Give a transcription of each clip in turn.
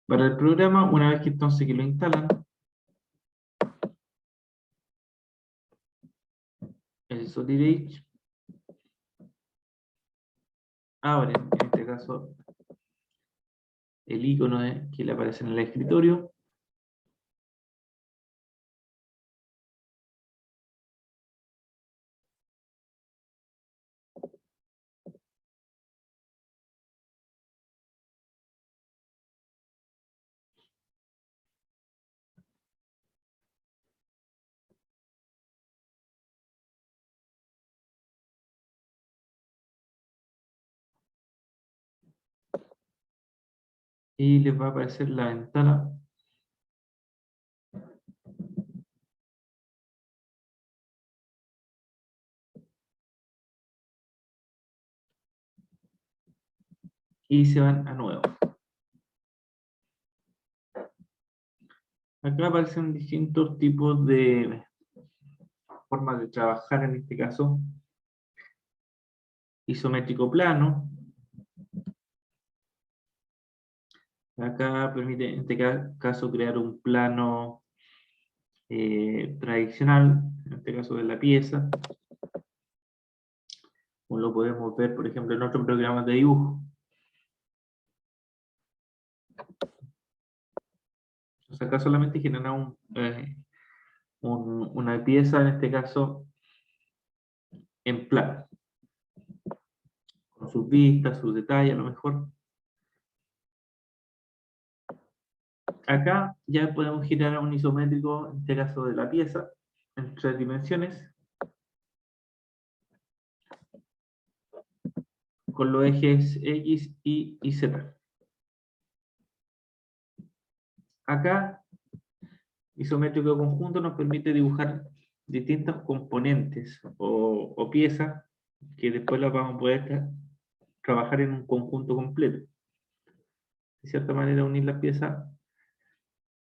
Para el programa, una vez que entonces que lo instalan, el Solid abre, en este caso, el icono que le aparece en el escritorio. Y les va a aparecer la ventana y se van a nuevo. Acá aparecen distintos tipos de formas de trabajar, en este caso, isométrico plano. Acá permite, en este caso, crear un plano tradicional, en este caso de la pieza, como lo podemos ver, por ejemplo, en otros programas de dibujo. O sea, acá solamente genera una pieza, en este caso, en plano, con sus vistas, sus detalles, a lo mejor. Acá ya podemos girar un isométrico, en este caso de la pieza, en 3 dimensiones, con los ejes X, Y Z. Acá, isométrico conjunto nos permite dibujar distintos componentes o piezas que después las vamos a poder trabajar en un conjunto completo. De cierta manera, unir las piezas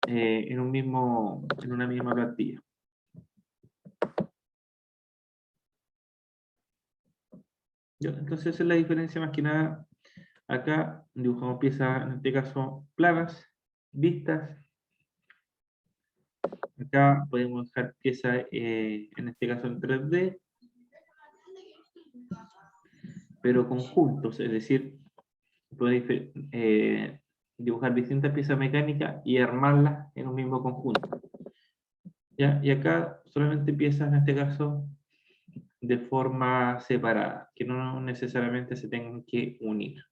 en una misma plantilla. Entonces, esa es la diferencia más que nada. Acá dibujamos piezas, en este caso, planas, vistas. Acá podemos dejar piezas, en este caso en 3D, pero conjuntos, es decir, podéis dibujar distintas piezas mecánicas y armarlas en un mismo conjunto. ¿Ya? Y acá solamente piezas, en este caso, de forma separada, que no necesariamente se tengan que unir.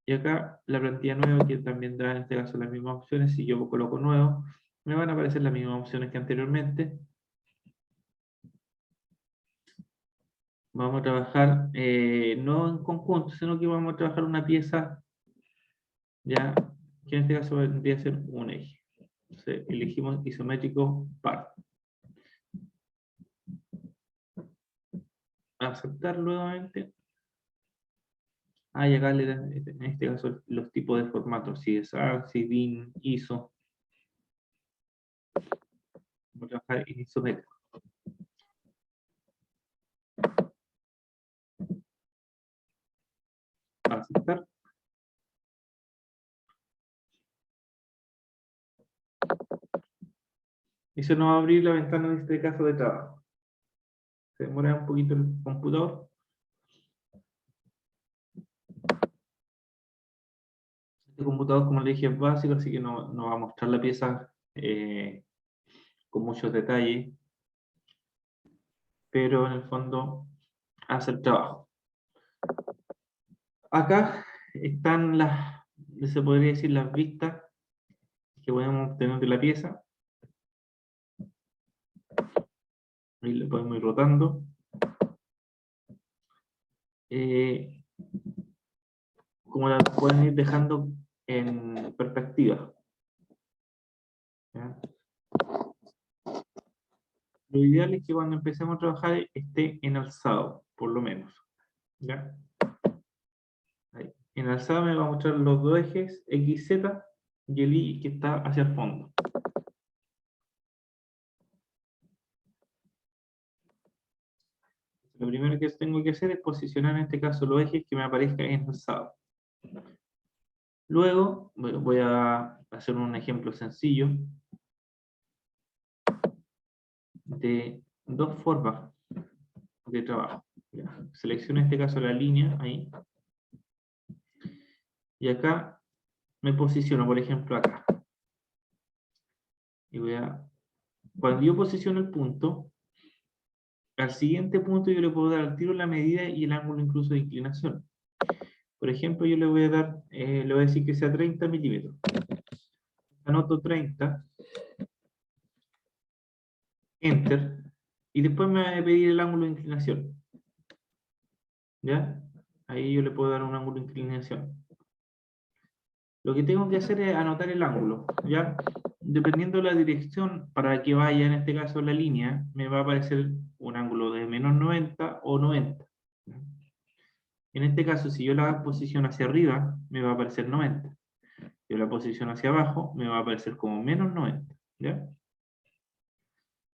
Y acá la plantilla nueva, que también da en este caso las mismas opciones. Si yo coloco nuevo, me van a aparecer las mismas opciones que anteriormente. Vamos a trabajar no en conjunto, sino que vamos a trabajar una pieza, ya, que en este caso vendría a ser un eje. Entonces elegimos isométrico par. Aceptar nuevamente. Y acá le dan, en este caso, los tipos de formatos, si es ARSI, BIM, ISO. Vamos a trabajar en isométrico. Aceptar. Y se nos va a abrir la ventana de este caso de trabajo. Se demora un poquito el computador. Este computador, como le dije, es básico, así que no va a mostrar la pieza con muchos detalles, pero en el fondo hace el trabajo. Acá están se podría decir, las vistas que podemos obtener de la pieza. Ahí le podemos ir rotando. Como la pueden ir dejando en perspectiva. ¿Ya? Lo ideal es que cuando empecemos a trabajar esté en alzado, por lo menos. ¿Ya? Ahí. En alzado me va a mostrar los dos ejes, X, Z, y el Y que está hacia el fondo. Lo primero que tengo que hacer es posicionar en este caso los ejes que me aparezcan en alzado. Luego voy a hacer un ejemplo sencillo de dos formas de trabajo. Ya, selecciono en este caso la línea ahí. Y acá me posiciono, por ejemplo, acá. Y cuando yo posiciono el punto, al siguiente punto yo le puedo dar al tiro la medida y el ángulo incluso de inclinación. Por ejemplo, yo le voy a dar, le voy a decir que sea 30 milímetros. Anoto 30, Enter, y después me va a pedir el ángulo de inclinación. ¿Ya? Ahí yo le puedo dar un ángulo de inclinación. Lo que tengo que hacer es anotar el ángulo, ¿ya? Dependiendo de la dirección para que vaya, en este caso la línea, me va a aparecer un ángulo de menos 90 o 90. En este caso, si yo la posiciono hacia arriba, me va a aparecer 90. Si yo la posiciono hacia abajo, me va a aparecer como menos 90. ¿Ya?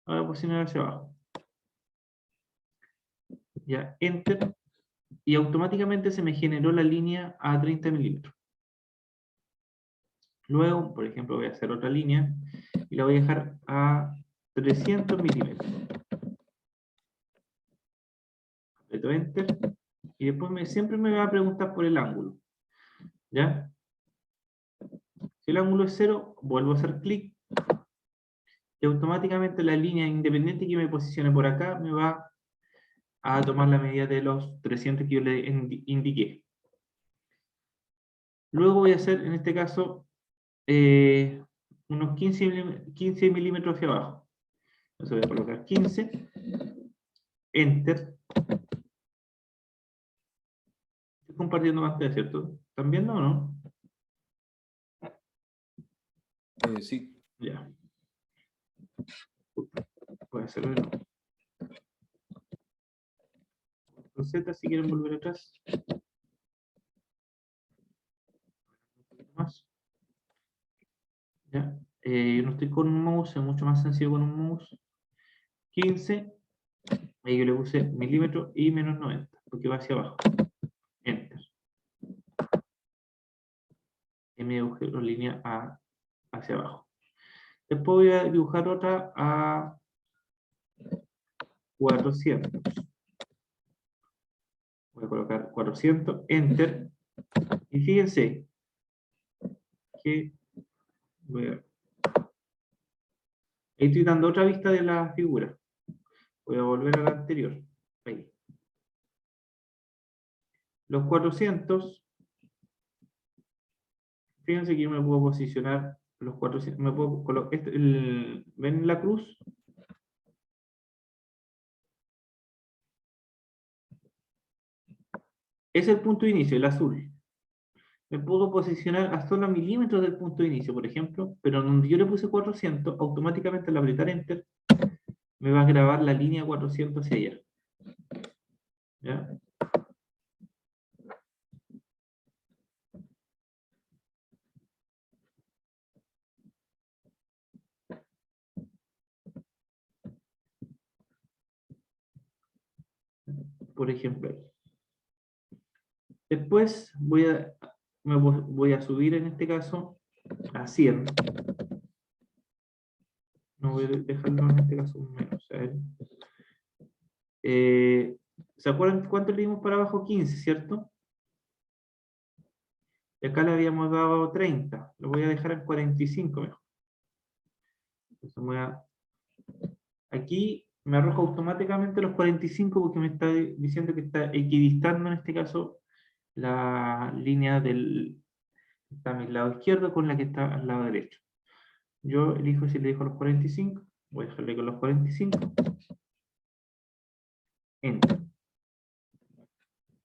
Ahora posicionar hacia abajo. Ya, Enter. Y automáticamente se me generó la línea a 30 milímetros. Luego, por ejemplo, voy a hacer otra línea y la voy a dejar a 300 milímetros. Aprieto Enter y después siempre me va a preguntar por el ángulo. ¿Ya? Si el ángulo es 0, vuelvo a hacer clic y automáticamente la línea independiente que me posicione por acá me va a tomar la medida de los 300 que yo le indiqué. Luego voy a hacer, en este caso, unos 15 milímetros hacia abajo. Entonces voy a colocar 15, Enter. Estoy compartiendo pantalla, ¿cierto? ¿Están viendo o no? Sí. Ya. Voy a hacerlo de nuevo. Con Z, si quieren volver atrás. Más. Ya. Yo no estoy con un mouse, es mucho más sencillo con un mouse. 15. Ahí yo le puse milímetros y menos 90, porque va hacia abajo. Enter. Y me dibujé la línea hacia abajo. Después voy a dibujar otra a 400. Voy a colocar 400, Enter. Y fíjense que ahí estoy dando otra vista de la figura. Voy a volver a la anterior. Ahí. Los 400, fíjense que yo me puedo posicionar los 400, me puedo colocar, ¿ven la cruz? Es el punto de inicio, el azul. Me puedo posicionar a solo milímetros del punto de inicio, por ejemplo, pero donde yo le puse 400, automáticamente al apretar Enter, me va a grabar la línea 400 hacia allá. ¿Ya? Por ejemplo. Después voy a subir en este caso a 100. No voy a dejarlo en este caso un menos. ¿Se acuerdan cuánto le dimos para abajo? 15, ¿cierto? Y acá le habíamos dado 30. Lo voy a dejar en 45 mejor. Entonces aquí me arroja automáticamente los 45 porque me está diciendo que está equidistando en este caso la línea está a mi lado izquierdo con la que está al lado derecho. Yo elijo si le dejo los 45, voy a dejarle con los 45. Enter.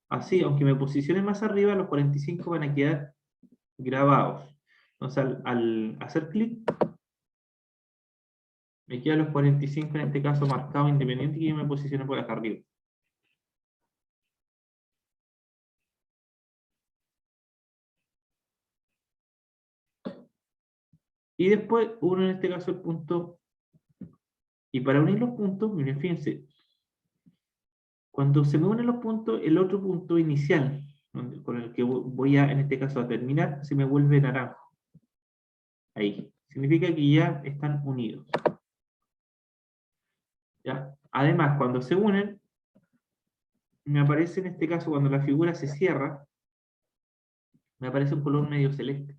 Así, aunque me posicione más arriba, los 45 van a quedar grabados. Entonces, al hacer clic, me quedan los 45 en este caso marcados, independiente que yo me posicione por acá arriba. Y después uno en este caso el punto. Y para unir los puntos, miren, fíjense, cuando se me unen los puntos, el otro punto inicial con el que voy a, en este caso, a terminar, se me vuelve naranjo. Ahí. Significa que ya están unidos. ¿Ya? Además, cuando se unen, me aparece en este caso, cuando la figura se cierra, me aparece un color medio celeste.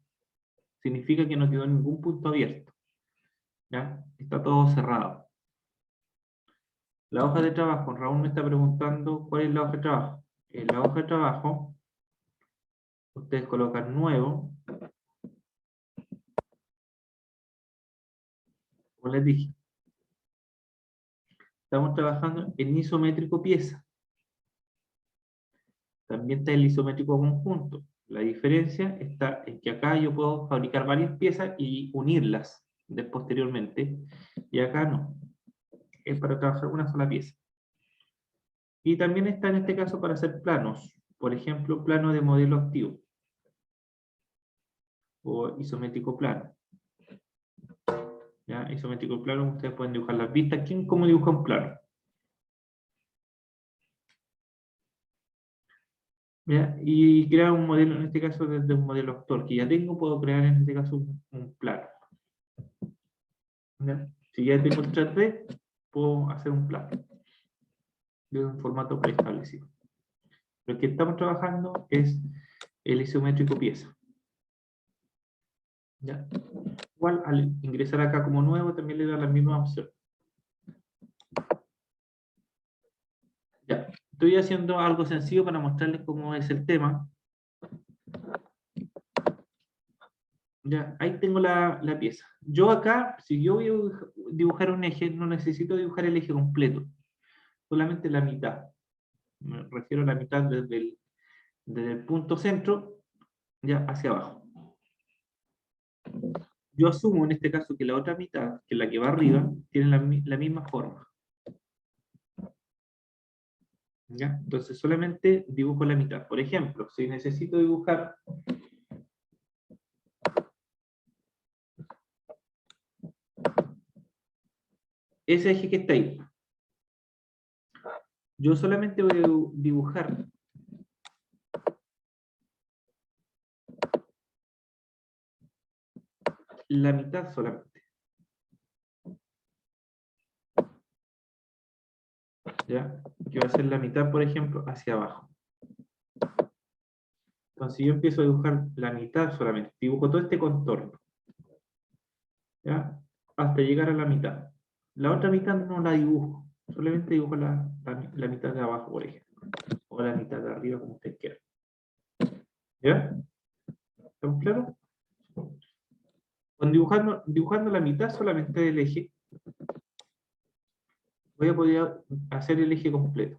Significa que no quedó ningún punto abierto. ¿Ya? Está todo cerrado. La hoja de trabajo, Raúl me está preguntando cuál es la hoja de trabajo. En la hoja de trabajo, ustedes colocan nuevo, como les dije. Estamos trabajando en isométrico pieza. También está el isométrico conjunto. La diferencia está en que acá yo puedo fabricar varias piezas y unirlas posteriormente, y acá no. Es para trabajar una sola pieza. Y también está en este caso para hacer planos. Por ejemplo, plano de modelo activo. O isométrico plano. ¿Ya? Isométrico plano, ustedes pueden dibujar las vistas. ¿Quién cómo dibuja un plano? ¿Ya? Y crear un modelo, en este caso desde un modelo actor que ya tengo, puedo crear en este caso un plano. ¿Ya? Si ya tengo el 3D, puedo hacer un plano de un formato preestablecido. Lo que estamos trabajando es el isométrico pieza. ¿Ya? Igual al ingresar acá como nuevo también le da la misma opción. Ya, estoy haciendo algo sencillo para mostrarles cómo es el tema. Ya, ahí tengo la pieza. Yo acá, si yo voy a dibujar un eje, no necesito dibujar el eje completo, solamente la mitad. Me refiero a la mitad desde el punto centro, ya hacia abajo. Yo asumo en este caso que la otra mitad, que es la que va arriba, tiene la misma forma. ¿Ya? Entonces solamente dibujo la mitad. Por ejemplo, si necesito dibujar ese eje que está ahí, yo solamente voy a dibujar la mitad solamente. ¿Ya? Que va a ser la mitad, por ejemplo, hacia abajo. Entonces yo empiezo a dibujar la mitad solamente. Dibujo todo este contorno. ¿Ya? Hasta llegar a la mitad. La otra mitad no la dibujo. Solamente dibujo la mitad de abajo, por ejemplo. O la mitad de arriba, como ustedes quieran. ¿Ya? ¿Estamos claros? Con dibujando la mitad solamente del eje, voy a poder hacer el eje completo.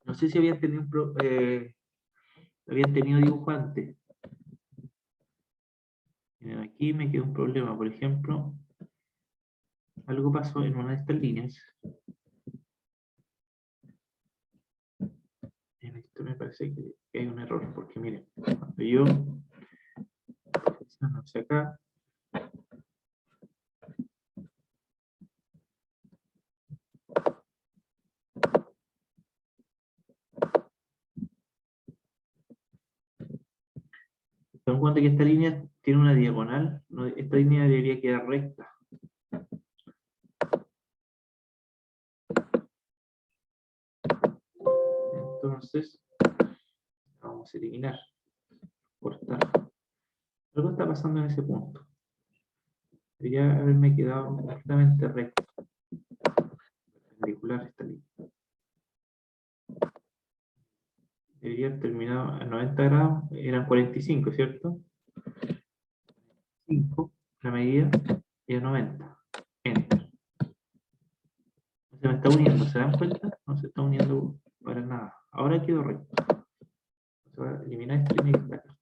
No sé si habían tenido dibujo antes. Miren, aquí me queda un problema, por ejemplo, algo pasó en una de estas líneas. En esto me parece que hay un error, porque miren, cuando yo no sé acá, se dan cuenta que esta línea tiene una diagonal, esta línea debería quedar recta. Entonces, vamos a eliminar, cortar. Algo está pasando en ese punto. Debería haberme quedado completamente recto. Perpendicular esta línea. Debería haber terminado a 90 grados, eran 45, ¿cierto? 5, la medida, y a 90. Enter. Se me está uniendo, ¿se dan cuenta? No se está uniendo para nada. Ahora quedó recto. Se va a eliminar esta línea que está acá.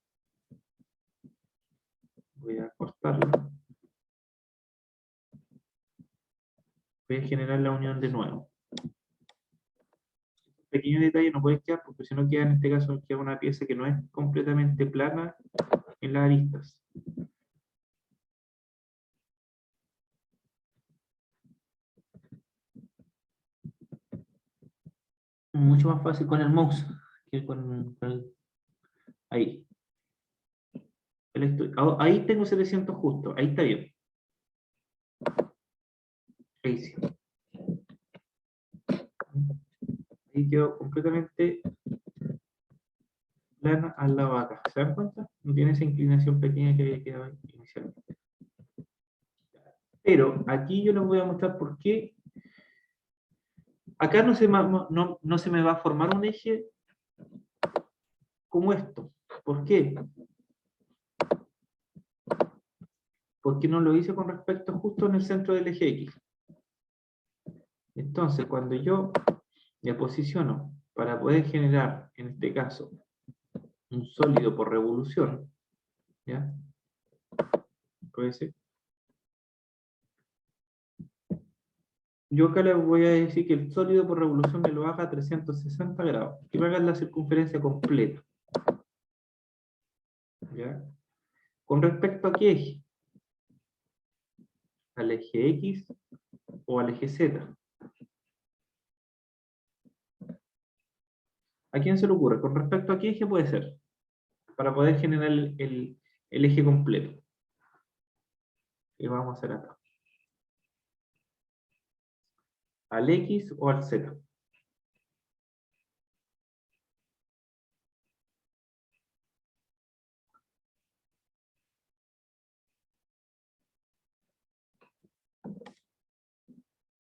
Voy a cortarlo. Voy a generar la unión de nuevo. Pequeño detalle no puede quedar porque si no queda, en este caso, queda una pieza que no es completamente plana en las aristas. mucho más fácil con el mouse que con ahí. Ahí tengo 700 justo, ahí está bien. Ahí sí. Ahí quedó completamente plana al lado de acá. ¿Se dan cuenta? No tiene esa inclinación pequeña que había quedado inicialmente. Pero aquí yo les voy a mostrar por qué. Acá no se me va a formar un eje como esto. ¿Por qué? Porque no lo hice con respecto justo en el centro del eje X. Entonces, cuando yo me posiciono para poder generar, en este caso, un sólido por revolución, ¿ya? Puede ser. Yo acá les voy a decir que el sólido por revolución me lo haga a 360 grados, que me haga la circunferencia completa. ¿Ya? ¿Con respecto a qué eje? ¿Al eje X o al eje Z? ¿A quién se le ocurre? ¿Con respecto a qué eje puede ser? Para poder generar el eje completo. ¿Qué vamos a hacer acá? ¿Al X o al Z?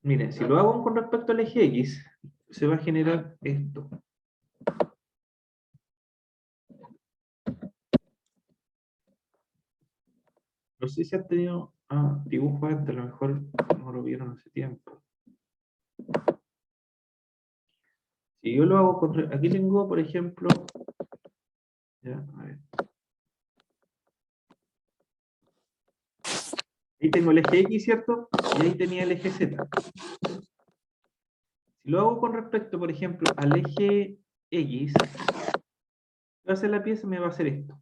Miren, si lo hago con respecto al eje X, se va a generar esto. No sé si han tenido dibujos antes, a lo mejor no lo vieron hace tiempo. Si yo lo hago con... Aquí tengo, por ejemplo... Ya, a ver. Ahí tengo el eje X, ¿cierto? Y ahí tenía el eje Z. Si lo hago con respecto, por ejemplo, al eje X, va a hacer la pieza, me va a hacer esto.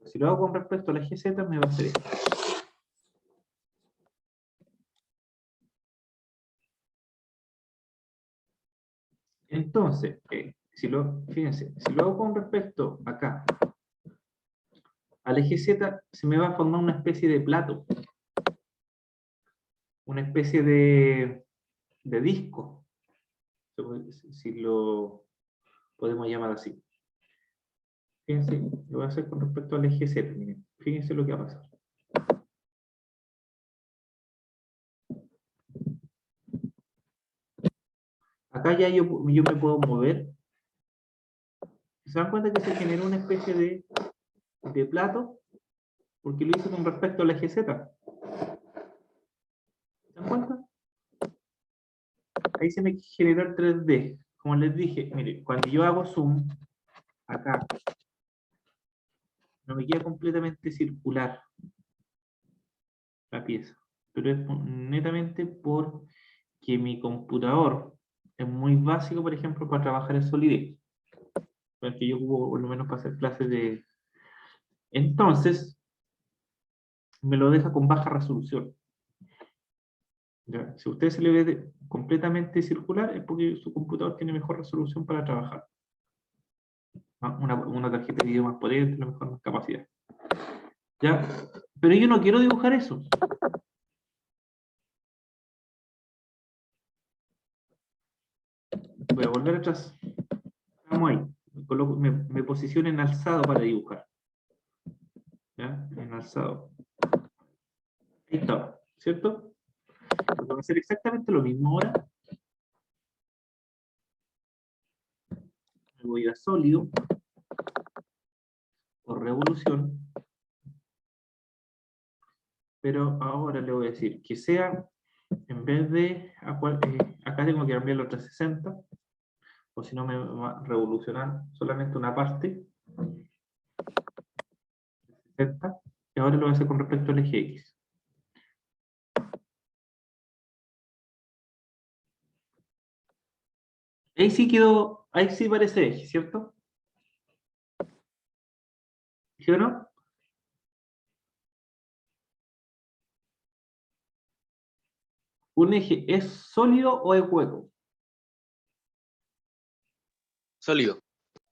Si lo hago con respecto al eje Z, me va a hacer esto. Entonces, fíjense, si lo hago con respecto acá al eje Z, se me va a formar una especie de plato, una especie de disco, si lo podemos llamar así. Fíjense, lo voy a hacer con respecto al eje Z. Miren, fíjense lo que va a pasar. Acá ya yo me puedo mover. ¿Se dan cuenta que se generó una especie de plato? Porque lo hice con respecto al eje Z. ¿Se dan cuenta? Ahí se me generó el 3D. Como les dije, mire, cuando yo hago zoom, acá, no me queda completamente circular la pieza. Pero es netamente porque mi computador es muy básico, por ejemplo, para trabajar en Solidez. Porque yo ocupo por lo menos para hacer clases de... Entonces, me lo deja con baja resolución. ¿Ya? Si a usted se le ve completamente circular, es porque su computador tiene mejor resolución para trabajar. Una tarjeta de video más potente, la mejor más capacidad. ¿Ya? Pero yo no quiero dibujar eso. Voy a volver atrás. Estamos ahí. Me posiciono en alzado para dibujar. ¿Ya? En alzado. Ahí está, ¿cierto? Voy a hacer exactamente lo mismo ahora. Me voy a sólido por revolución. Pero ahora le voy a decir que sea, en vez de, acá tengo que cambiar los 360, o si no me va a revolucionar solamente una parte, 60, y ahora lo voy a hacer con respecto al eje X. Ahí sí quedó, ahí sí parece eje, ¿cierto? ¿Sí o no? ¿Un eje es sólido o es hueco? Sólido.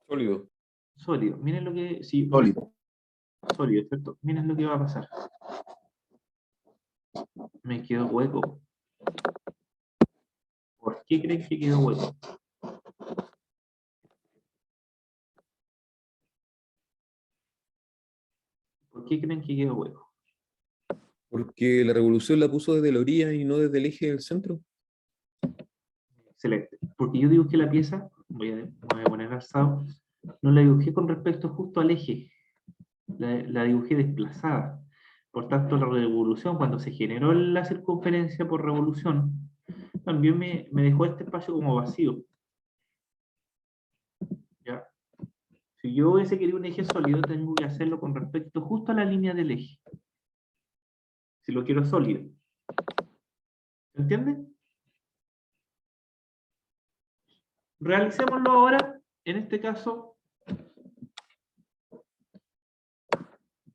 Sólido. Sólido. Miren lo que... Sí, Sólido. sólido, ¿cierto? Miren lo que va a pasar. Me quedó hueco. ¿Por qué creen que quedó hueco? ¿Por qué creen que quedó hueco? Porque la revolución la puso desde la orilla y no desde el eje del centro. Excelente. Porque yo dibujé la pieza, me voy a poner alzado, no la dibujé con respecto justo al eje, la dibujé desplazada. Por tanto, la revolución, cuando se generó la circunferencia por revolución, también me dejó este espacio como vacío. ¿Ya? Si yo hubiese querido un eje sólido, tengo que hacerlo con respecto justo a la línea del eje. Si lo quiero sólido. ¿Se entiende? Realicémoslo ahora, en este caso,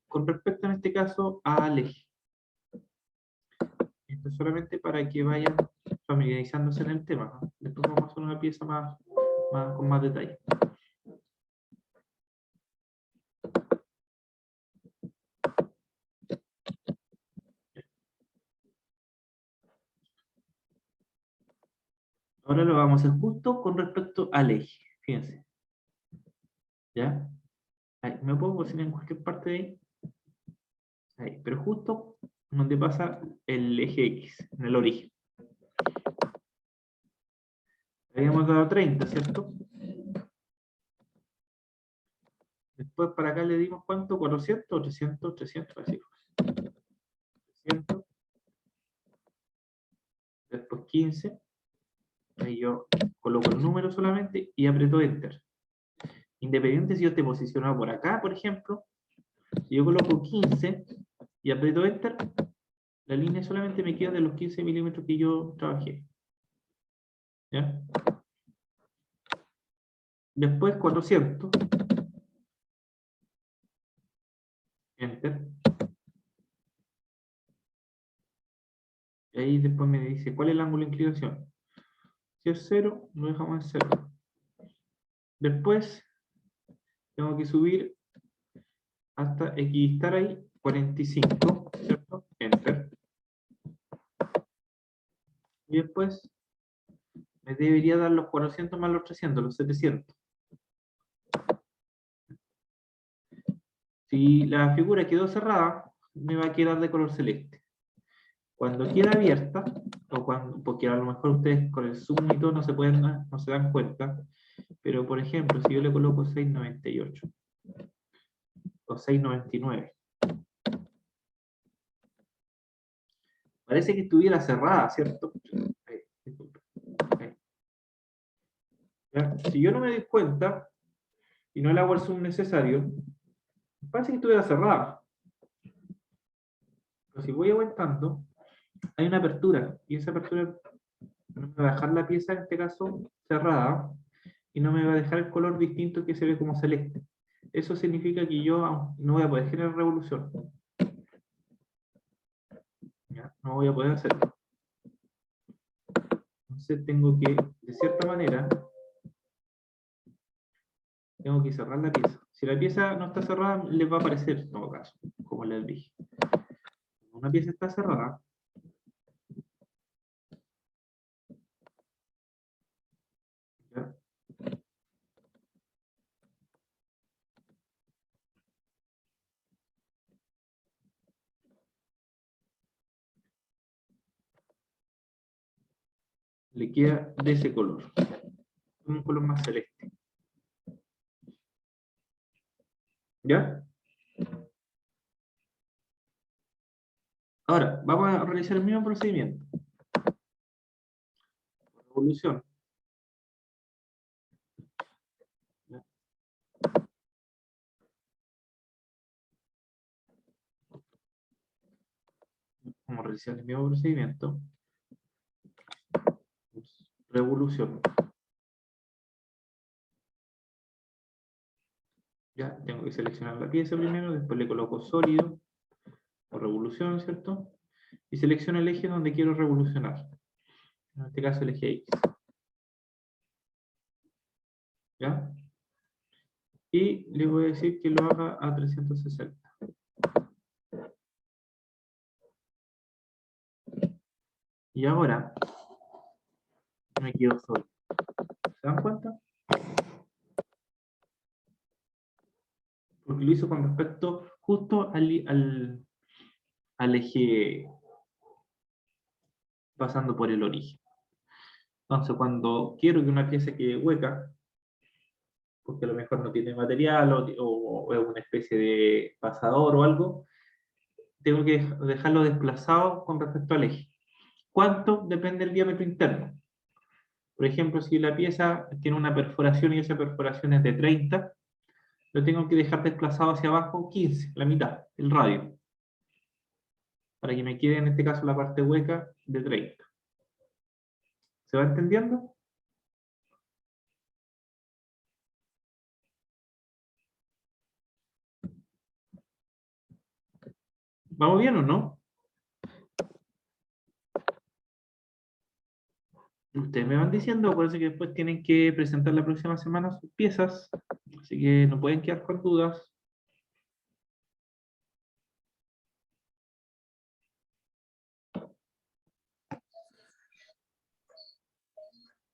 con respecto en este caso al eje. Esto es solamente para que vayan familiarizándose en el tema, ¿no? Después vamos a hacer una pieza con más detalle. Ahora lo vamos a hacer justo con respecto al eje. Fíjense. ¿Ya? Ahí, me puedo posicionar en cualquier parte de ahí. Ahí, pero justo donde pasa el eje X, en el origen. Habíamos dado 30, ¿cierto? Después para acá le dimos ¿cuánto? 400, 300, 300, así. 300. Después 15. Ahí yo coloco el número solamente y aprieto Enter. Independiente si yo esté posicionado por acá, por ejemplo, si yo coloco 15 y aprieto Enter, la línea solamente me queda de los 15 milímetros que yo trabajé. ¿Ya? Después 400. Enter. Y ahí después me dice, ¿cuál es el ángulo de inclinación? Si es 0, lo dejamos en 0. Después, tengo que subir hasta equidistar ahí 45, ¿cierto? Enter. Y después, me debería dar los 400 más los 300, los 700. Si la figura quedó cerrada, me va a quedar de color celeste. Cuando queda abierta, o cuando, porque a lo mejor ustedes con el zoom y todo no se dan cuenta, pero por ejemplo, si yo le coloco 698 o 699, parece que estuviera cerrada, ¿cierto? Ahí, disculpe. Ahí. ¿Ya? Si yo no me doy cuenta y no le hago el zoom necesario, parece que estuviera cerrada. Pero si voy aumentando, hay una apertura, y esa apertura me va a dejar la pieza, en este caso, cerrada, y no me va a dejar el color distinto que se ve como celeste. Eso significa que yo no voy a poder generar revolución. ¿Ya? No voy a poder hacerlo. Entonces tengo que, de cierta manera, tengo que cerrar la pieza. Si la pieza no está cerrada, les va a aparecer, en todo caso, como les dije. Cuando una pieza está cerrada, ¿ya? Le queda de ese color, un color más celeste. ¿Ya? Ahora, vamos a realizar el mismo procedimiento. Revolución. ¿Ya? Vamos a realizar el mismo procedimiento. Revolución. Ya, tengo que seleccionar la pieza primero, después le coloco sólido o revolución, ¿cierto? Y selecciono el eje donde quiero revolucionar. en este caso el eje X. ¿Ya? Y le voy a decir que lo haga a 360. Y ahora me quedo solo. ¿Se dan cuenta? Porque lo hizo con respecto justo al eje pasando por el origen. Entonces, cuando quiero que una pieza quede hueca, porque a lo mejor no tiene material o es una especie de pasador o algo, tengo que dejarlo desplazado con respecto al eje. ¿Cuánto? Depende del diámetro interno. Por ejemplo, si la pieza tiene una perforación y esa perforación es de 30, lo tengo que dejar desplazado hacia abajo 15, la mitad, el radio, para que me quede en este caso la parte hueca de 30. ¿Se va entendiendo? ¿Vamos bien o no? Ustedes me van diciendo, acuérdense que después tienen que presentar la próxima semana sus piezas, así que no pueden quedar con dudas.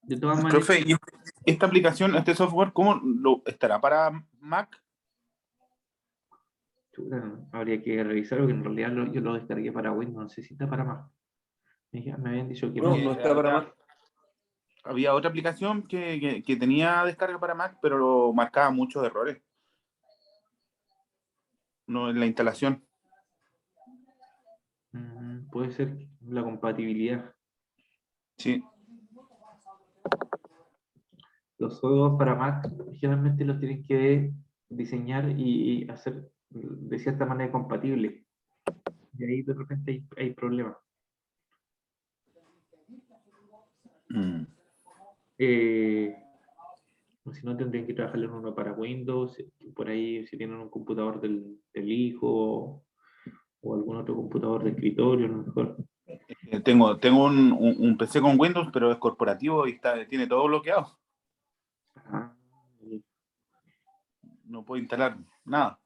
De todas maneras, Profe, ¿y esta aplicación, este software, cómo estará para Mac? habría que revisar porque en realidad yo lo descargué para Windows, no sé si está para Mac. Me habían dicho que No, no. no está para más. Había otra aplicación que tenía descarga para Mac, pero marcaba muchos errores. No en la instalación. Puede ser la compatibilidad. Sí. Los juegos para Mac generalmente los tienen que diseñar y hacer de cierta manera compatible. Y ahí de repente hay problemas. O si no, tendrían que trabajarlo en uno para Windows, por ahí si tienen un computador del hijo o algún otro computador de escritorio, a lo mejor. Tengo un PC con Windows, pero es corporativo y tiene todo bloqueado. Ah, No puedo instalar nada.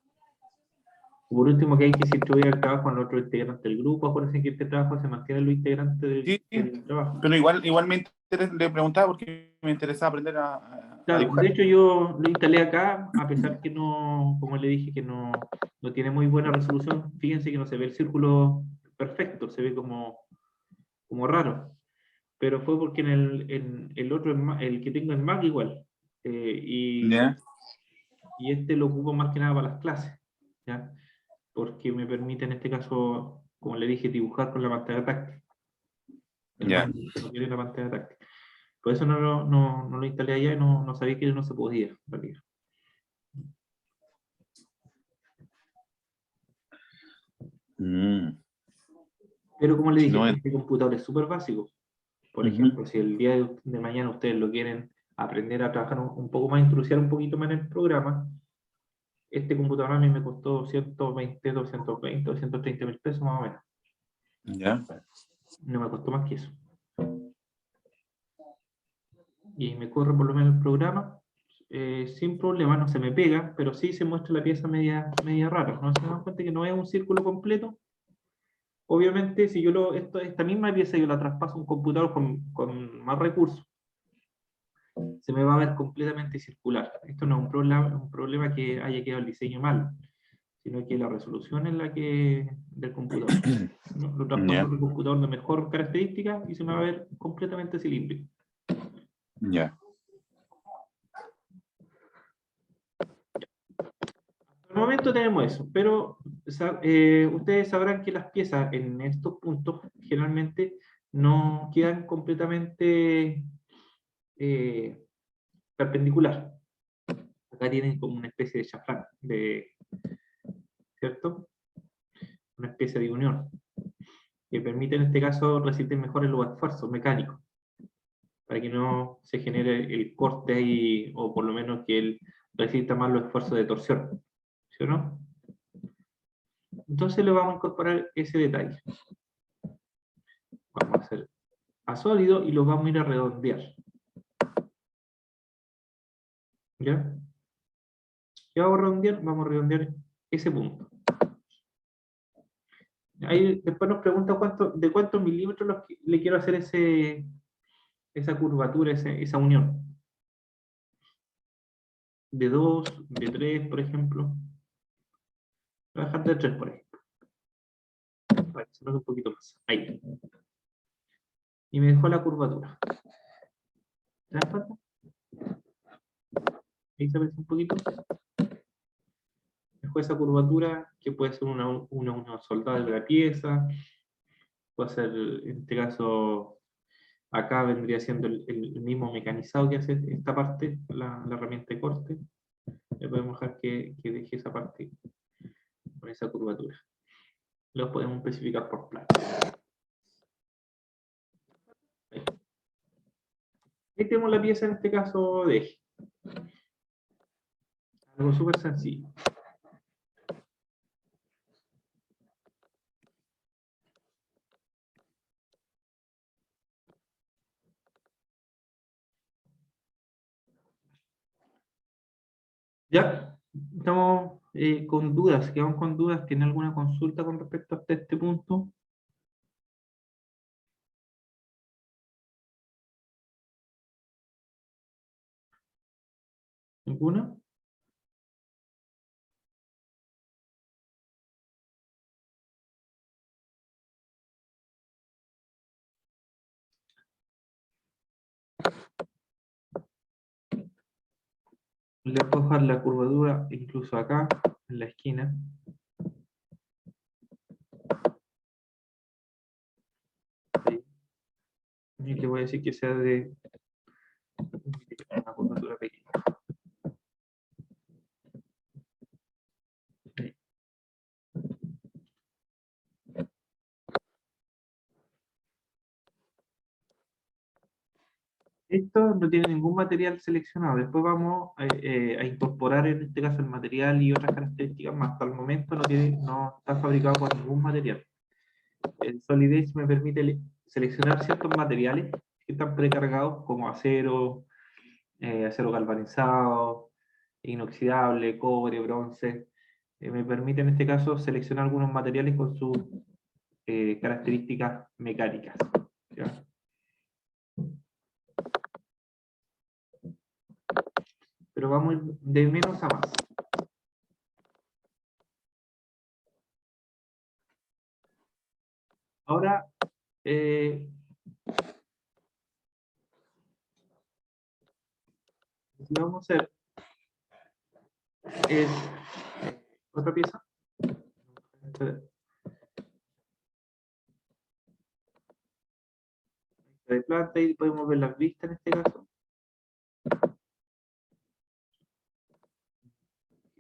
por último, que hay que distribuir el trabajo con otros integrantes del grupo. Acuérdense que este trabajo se mantiene en los integrantes Sí, del trabajo. pero igual le preguntaba porque me interesaba aprender a Claro, de dibujar. hecho yo lo instalé acá, a pesar que no, como le dije, que no tiene muy buena resolución. Fíjense que no se ve el círculo perfecto, se ve como raro. Pero fue porque en el otro, el que tengo en Mac igual. ¿Ya? Y este lo ocupo más que nada para las clases, ¿ya? Porque me permite en este caso, como le dije, dibujar con la pantalla táctil. El Mac Ya. no tiene la pantalla táctil. Por eso no lo instalé allá y no sabía que no se podía, en realidad. Pero como le Si dije, no, este computador es súper básico. Por ejemplo, si el día de mañana ustedes lo quieren aprender a trabajar un poco más, introducir un poquito más en el programa, este computador a mí me costó 120, 220, 230 mil pesos más o menos. ya. No me costó más que eso. Y me corre por lo menos el programa sin problema, no se me pega, pero sí se muestra la pieza media rara. ¿No se dan cuenta que no es un círculo completo? Obviamente, si yo esta misma pieza yo la traspaso a un computador con más recursos, se me va a ver completamente circular. Esto no es un problema que haya quedado el diseño mal, sino que la resolución es la que del computador. ¿No? Lo traspaso a un computador de mejor característica y se me va a ver completamente cilíndrico. Ya. Por el momento tenemos eso, pero ustedes sabrán que las piezas en estos puntos generalmente no quedan completamente perpendicular. Acá tienen como una especie de chaflán, ¿cierto? Una especie de unión, que permite en este caso resistir mejor los esfuerzos mecánicos, para que no se genere el corte ahí, o por lo menos que él resista más los esfuerzos de torsión, ¿sí o no? Entonces le vamos a incorporar ese detalle. Vamos a hacer a sólido y lo vamos a ir a redondear. ¿Ya? ¿Qué vamos a redondear? Vamos a redondear ese punto. Ahí después nos pregunta de cuántos milímetros le quiero hacer esa curvatura, esa unión. De 2, de 3, por ejemplo. Voy a dejar de 3 por ejemplo. Para que se note un poquito más. Ahí. Y me dejó la curvatura. ¿Te das cuenta? Ahí se aprecia un poquito. Dejó esa curvatura que puede ser una unión soldada de la pieza. Puede ser, en este caso, acá vendría siendo el mismo mecanizado que hace esta parte, la herramienta de corte. Le podemos dejar que deje esa parte con esa curvatura. Lo podemos especificar por plano. Ahí tenemos la pieza en este caso de eje. Algo súper sencillo. Ya, estamos con dudas, quedamos con dudas. ¿Tiene alguna consulta con respecto a este punto? ¿Ninguna? Le puedo dejar la curvatura incluso acá, en la esquina. Ahí. Y le voy a decir que sea de una curvatura pequeña. Ahí. Esto no tiene ningún material seleccionado. Después vamos a incorporar en este caso el material y otras características más. Hasta el momento no está fabricado con ningún material. El Solid Edge me permite seleccionar ciertos materiales que están precargados como acero, acero galvanizado, inoxidable, cobre, bronce. Me permite en este caso seleccionar algunos materiales con sus características mecánicas. ¿Ya? Pero vamos a ir de menos a más. Ahora, lo que vamos a hacer es otra pieza de planta y podemos ver las vistas en este caso.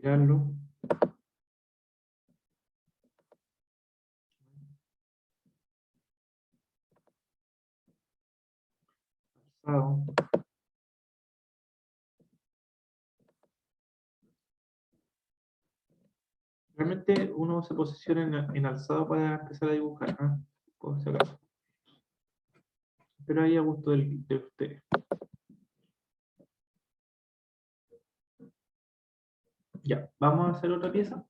Girarlo. Alzado. Realmente uno se posiciona en alzado para empezar a dibujar, ¿ah? Por si acaso. Pero ahí a gusto de ustedes. Ya, vamos a hacer otra pieza.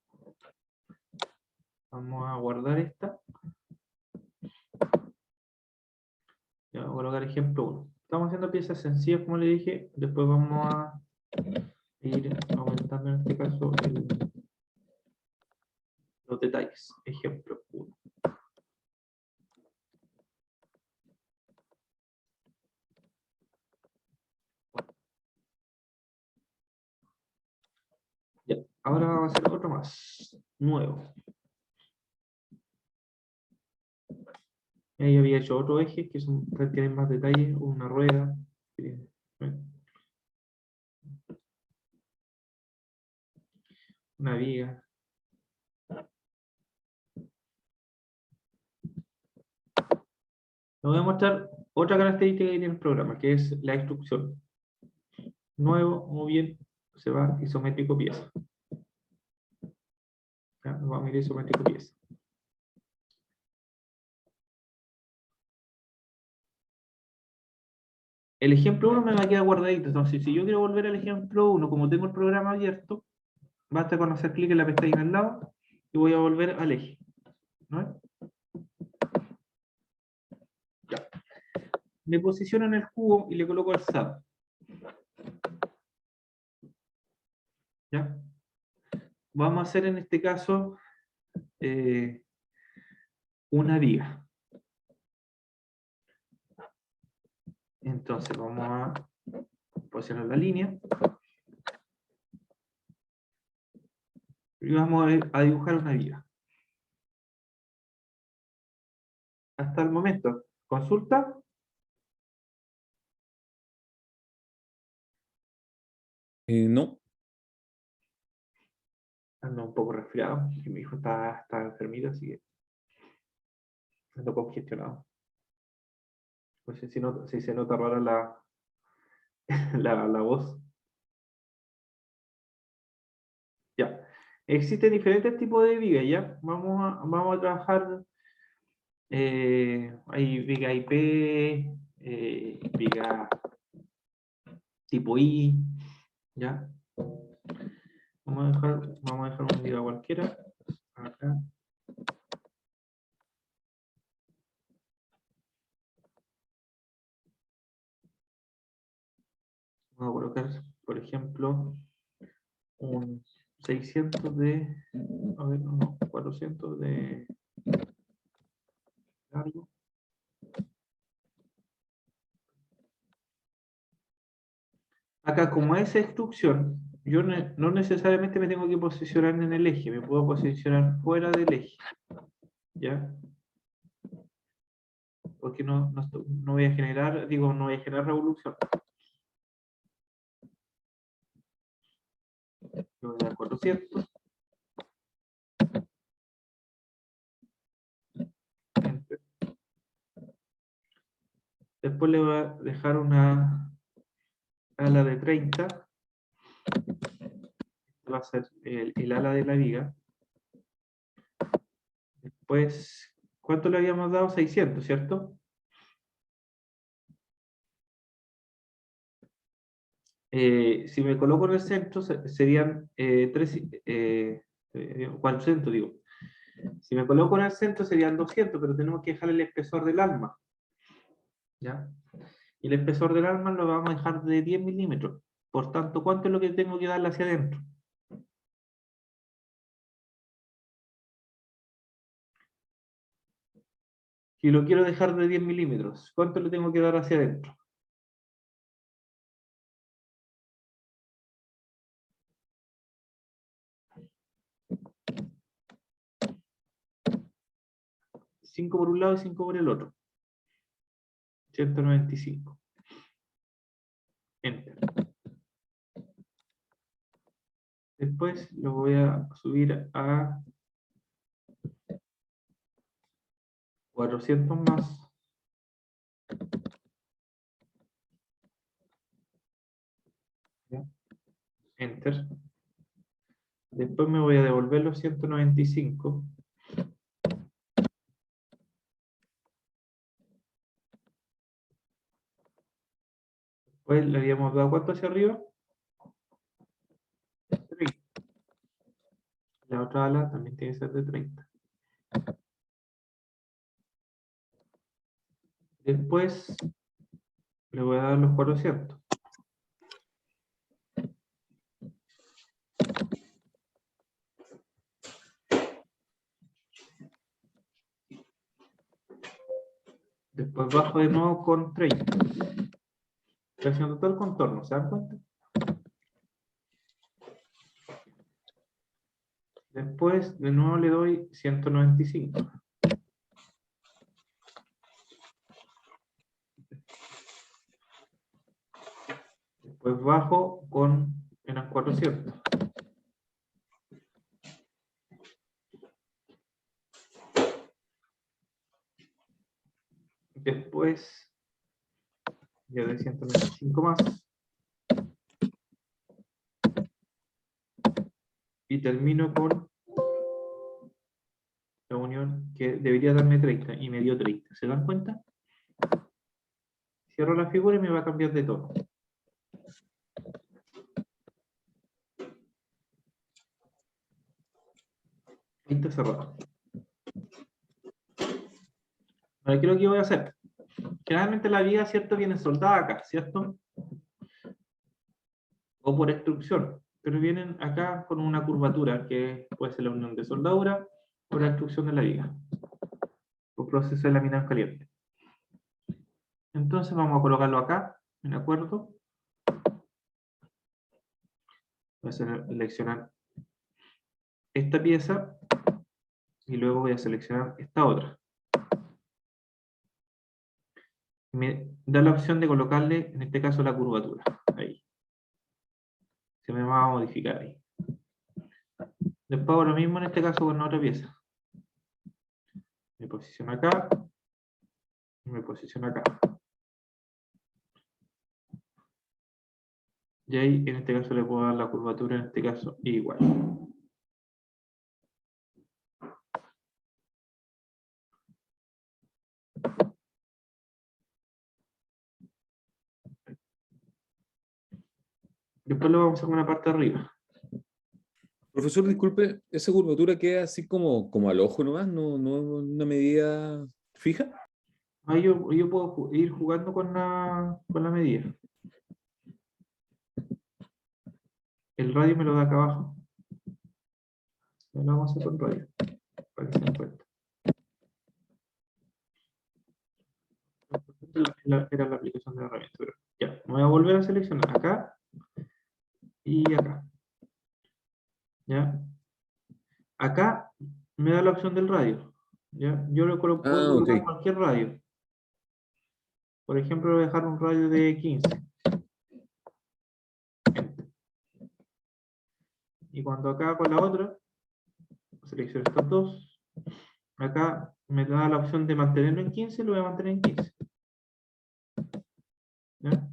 Vamos a guardar esta. Ya, voy a colocar ejemplo 1. Estamos haciendo piezas sencillas, como le dije. Después vamos a ir aumentando en este caso los detalles. Ejemplo 1. Ya, ahora vamos a hacer otro más, nuevo. Ahí había hecho otro eje que tienen más detalles, una rueda. Una viga. Les voy a mostrar otra característica que tiene el programa, que es la instrucción. Nuevo, muy bien, se va isométrico pieza. Ya, vamos a ir isométrico pieza. el ejemplo 1 me va a quedar guardadito. Entonces, si yo quiero volver al ejemplo 1, como tengo el programa abierto, basta con hacer clic en la pestaña al lado y voy a volver al eje. ¿No? Ya. Me posiciono en el cubo y le coloco el SAT. ¿Ya? Vamos a hacer en este caso una viga. Entonces vamos a posicionar la línea y vamos a dibujar una viga. Hasta el momento, consulta. No. Ando un poco resfriado, que mi hijo está enfermito, así que ando congestionado. No sé si se nota rara la voz. Ya. Existen diferentes tipos de vigas, ¿ya? Vamos a trabajar. Hay viga IP, viga tipo I, ¿ya? Vamos a dejar una viga cualquiera. Acá. Vamos a colocar, por ejemplo, un 600 de, a ver, no, 400 de largo. Acá, como es instrucción, yo no necesariamente me tengo que posicionar en el eje, me puedo posicionar fuera del eje, ¿ya? Porque no voy a generar, no voy a generar revolución. Yo voy a dar 400. Enter. Después le voy a dejar una ala de 30. Va a ser el ala de la viga. Después, ¿cuánto le habíamos dado? 600, ¿cierto? Si me coloco en el centro, serían 400, digo. Si me coloco en el centro, serían 200, pero tenemos que dejar el espesor del alma. ¿Ya? Y el espesor del alma lo vamos a dejar de 10 milímetros. Por tanto, ¿cuánto es lo que tengo que darle hacia adentro? Si lo quiero dejar de 10 milímetros, ¿cuánto le tengo que dar hacia adentro? ¿5 por un lado y 5 por el otro? 195. Enter. Después lo voy a subir a 400 más. ¿Ya? Enter. Después me voy a devolver los 195. Después le habíamos dado ¿cuánto hacia arriba? 30. La otra ala también tiene que ser de 30. Después le voy a dar los 400. Después bajo de nuevo con 30. Estoy haciendo todo el contorno, ¿se dan cuenta? Después de nuevo le doy 195. Después bajo con eran 400. Después ya de 195 más. Y termino con la unión que debería darme 30 y me dio 30. ¿Se dan cuenta? Cierro la figura y me va a cambiar de tono. Ahí está cerrado. Ahora, ¿qué es lo que voy a hacer? Generalmente la viga, ¿cierto?, viene soldada acá, ¿cierto? O por extrusión, pero vienen acá con una curvatura, que puede ser la unión de soldadura o la extrusión de la viga, o proceso de laminado caliente. Entonces vamos a colocarlo acá, ¿de acuerdo? Voy a seleccionar esta pieza y luego voy a seleccionar esta otra. Me da la opción de colocarle, en este caso, la curvatura. Ahí. Se me va a modificar ahí. Después hago lo mismo en este caso con la otra pieza. Me posiciono acá. Y me posiciono acá. Y ahí, en este caso, le puedo dar la curvatura, en este caso, igual. Después lo vamos a hacer con la parte de arriba. Profesor, disculpe, ¿esa curvatura queda así como al ojo nomás? ¿No es una medida fija? Ahí yo puedo ir jugando con la medida. El radio me lo da acá abajo. Lo vamos a hacer con radio, para que se den cuenta. Era la aplicación de la herramienta. Pero ya, me voy a volver a seleccionar acá y acá. ¿Ya? Acá me da la opción del radio. ¿Ya? Yo lo puedo colocar Ok. cualquier radio. Por ejemplo, voy a dejar un radio de 15. Y cuando acá hago la otra, selecciono estos dos. Acá me da la opción de mantenerlo en 15, lo voy a mantener en 15. ¿Ya?